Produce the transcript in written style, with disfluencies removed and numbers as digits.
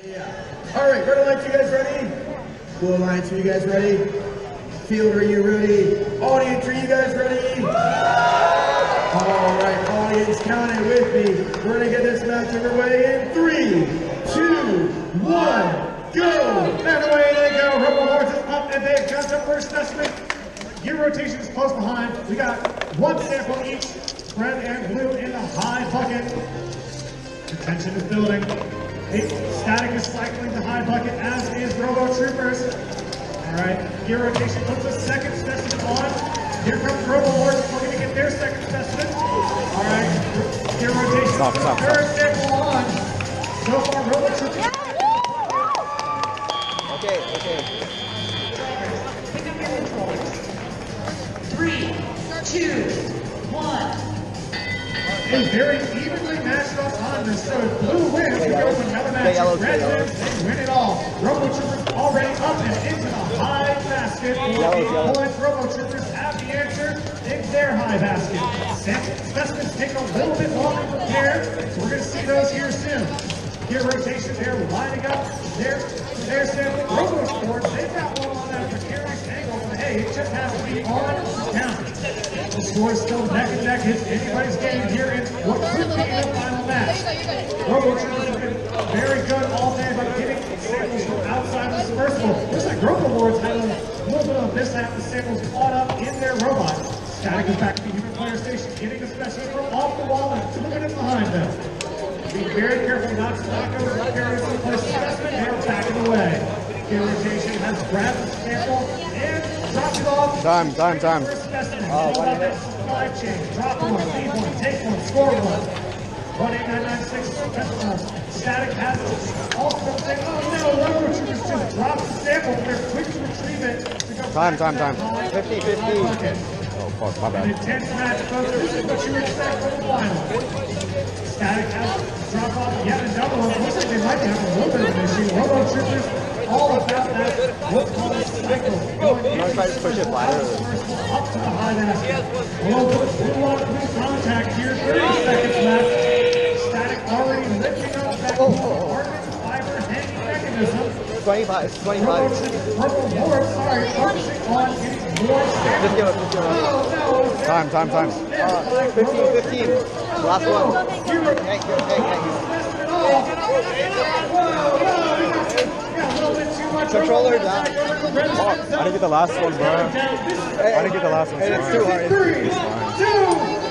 Yeah. All right, red alliance, you guys ready? Blue alliance, are you guys ready? Field, are you ready? Audience, are you guys ready? All right, audience, count it with me. We're gonna get this match underway in 3, 2, 1, go! And away they go. Robo Troopers is up and they've got the first specimen. Gear rotation is close behind. We got one sample each, red and blue in the high bucket. The tension is building. Static is cycling the high bucket, as is Robo Troopers. All right, gear rotation puts a second specimen on. Here comes Robo Troopers looking to get their second specimen. All right, gear rotation. Stop. Third sample on. So far, Robo Troopers. Okay. Pick up your controllers. 3, 2, 1. A very evenly matched up on this, so if blue wins, we go to another match. Red wins, they win it all. Robo Troopers already up and into the high basket. 8 points. Robo Troopers have the answer in their high basket. Specimens take a little bit longer to prepare, so we're going to see those here soon. Gear rotation, they're lining up. Their sample. Robo Sports, they've got one on that precarious angle, but hey, it just has to be on down. The score is still neck and neck. It's anybody's game here in what could be the final match. Robo Troopers have been very good all day about getting samples from outside the submersible. Looks like Robo Lords had a little bit of a mishap. The samples caught up in their robot. Static is back to the human player station, getting the specimen from off the wall and flipping it behind them. Be very careful not to knock over the carriers to place the specimen. They're backing away. Gear rotation has grabbed the sample and dropped it off. Time. Oh, supply chain. Drop one, leave one, take one, score one. 18996. Static has also saying, oh no, Robo Troopers just dropped the sample. They're quick to retrieve it. Time. 50. Oh, fuck, my bad. An intense match, folks. This is what you expect from the final. Static has dropped off yet another one. Looks like they might have a little bit of an issue. Robo Troopers, all about that. What's called a cycle. Try to push it wider. Up to the high basket. Blue on blue contact here. 30 seconds left. Static already lifting up that carbon fiber hanging mechanism. 25. Purple board, focusing on getting more samples. Just give up. Time. 15. Last one. Hey. Controller down. Oh, I didn't get the last one, bro. I didn't get the last one. It's too hard. 3, 2,